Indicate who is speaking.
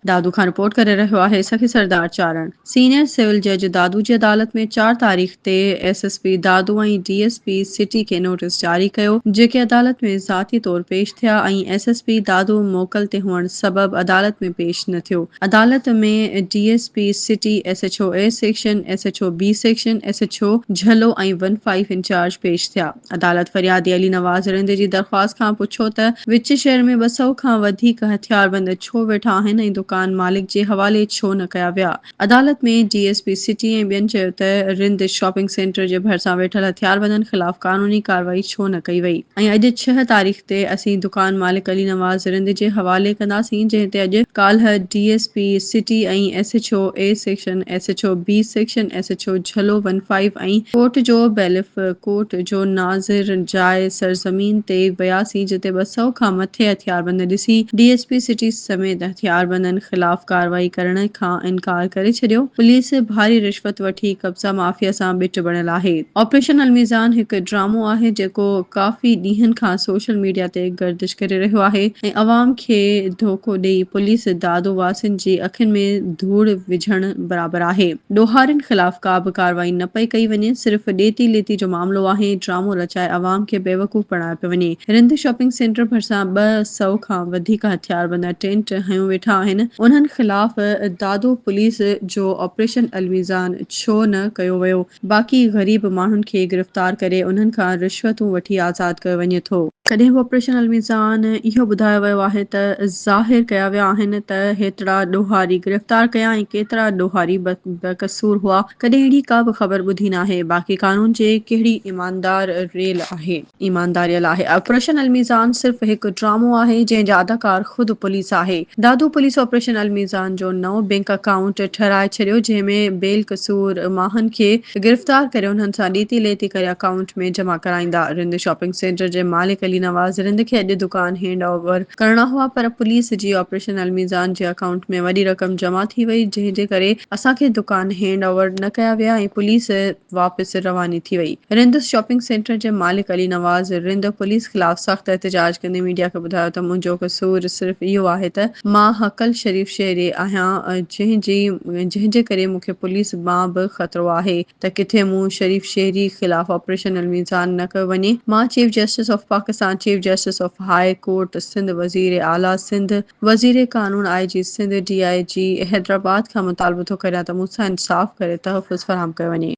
Speaker 1: दादू खां रिपोर्ट करे रहियो आहे सखी सरदार चारण। सीनियर सिविल जज दादू जी अदालत में 4 तारीख़ ते एसएसपी दादू ऐं डीएसपी सिटी खे नोटिस जारी कयो, जेके अदालत में ज़ाती तौर पेश थिया ऐं एसएसपी दादू मोकल ते हुअण सबब अदालत में पेश न थियो। अदालत में DSP city, SHO A section, SHO B section, SHO झलो ऐं 15 इंचार्ज पेश थिया। अदालत फरियादी अली नवाज़ रिंद जी दरख़्वास्त खां पुछो त विच शहर में 200 खां वधीक हथियारबंद छो वेठा आहिनि ऐं दुकान मालिक जे हवाले छो न कया विया। अदालत में डीएसपी सिटी ऐं ॿियनि चयो त रिंद शॉपिंग सेंटर जे भरिसां वेठल हथियारबंदनि ख़िलाफ़ कानूनी कार्रवाई छो न कई वई ऐं अॼु 6 तारीख़ ते असीं दुकान मालिक अली नवाज़ रिंद जे हवाले कंदासीं, जंहिं ते अॼु काल्ह डीएसपी सिटी ऐं SHO A section, SHO B section, SHO झलो 15 ऐं कोर्ट जो बैलिफ कोर्ट जो नाज़िर जाइ सरज़मीन ते वियासीं, जिते 200 खां मथे हथियारबंद ॾिसी डीएसपी सिटी समेत हथियारबंदनि ख़िलाफ़ कार्रवाई करण खां इनकार करे छॾियो। पुलिस भारी रिश्वत वठी कब्ज़ा माफ़िया सां ॿिट बणियल आहे। ऑपरेशन अलमीज़ान हिकु ड्रामो आहे जेको काफ़ी ॾींहनि खां सोशल मीडिया ते गर्दिश करे रहियो आहे ऐं अवाम खे धोखो ॾेई पुलिस दादू वासिन जी अखियुनि में धूड़ विझण बराबरि आहे। ॾोहारियुनि ख़िलाफ़ का बि कार्रवाई न पई कई वञे, सिर्फ़ ॾेती लेती जो मामलो आहे। ड्रामो रचाए अवाम खे बेवकूफ़ बणायो पियो वञे। रिंद शॉपिंग सेंटर भरिसां 200 खां वधीक हथियारबंद टेंट हयूं वेठा आहिनि। उन्हनि ख़िलाफ़ दादू पुलिस जो ऑपरेशन अलमीज़ान छो न कयो वियो? बाक़ी ग़रीब माण्हुनि खे गिरफ़्तार करे उन्हनि खां रिश्वतूं वठी आज़ाद कयो वञे थो। कॾहिं बि ऑपरेशन अलमीज़ान इहो ॿुधायो वियो आहे त ज़ाहिर कया विया आहिनि त हेतिरा ॾोहारी गिरफ़्तार कया ऐं केतिरा ॾोहारी बेकसूर हुआ। कॾहिं अहिड़ी का बि ख़बर ॿुधी नाहे। बाक़ी कानून जे कहिड़ी ईमानदारियल आहे। ऑपरेशन अलमीज़ान सिर्फ़ हिकु ड्रामो आहे जंहिं जा अदाकार ख़ुदि पुलिस आहे। दादू पुलिस ऑपरेशन अलमीज़ान जो नओं बैंक अकाउंट ठहिराए छॾियो, जंहिंमें बेकसूर माण्हुनि खे गिरफ़्तार करे उन्हनि सां ॾेती लेती करे अकाउंट में जमा कराईंदा। रिंद शॉपिंग सेंटर जे मालिक अली नवाज़ रिंद खे अॼु दुकान हैंड ओवर करणा हुआ, पर पुलिस जी ऑपरेशन अलमीज़ान जे अकाउंट में वॾी रक़म जमा थी वई, जंहिं जे करे असांखे दुकान हैंड ओवर न कया विया ऐं पुलिस वापसि रवानी थी वई। रिंद शॉपिंग सेंटर जे मालिक अली नवाज़ रिंद पुलिस ख़िलाफ़ सख़्त एहतिजाज कंदे मीडिया खे ॿुधायो त मुंहिंजो कसूर सिर्फ़ इहो आहे त मां हकल शरीफ़ शहरी आहियां, जंहिं जे करे मूंखे पुलिस मां बि ख़तरो आहे त किथे मूं शरीफ़ शहरी ख़िलाफ़ ऑपरेशन अलमीज़ान न कयो वञे। मां chief justice of Pakistan, chief justice of high court Sindh, वज़ीर आला सिंध, वज़ीर कानून आईजी सिंध, डीआईजी हैदराबाद खां मुतालबो थो करियां त मूंसां इंसाफ़ करे तहफ़्फ़ुज़ फ़राहम कयो वञे।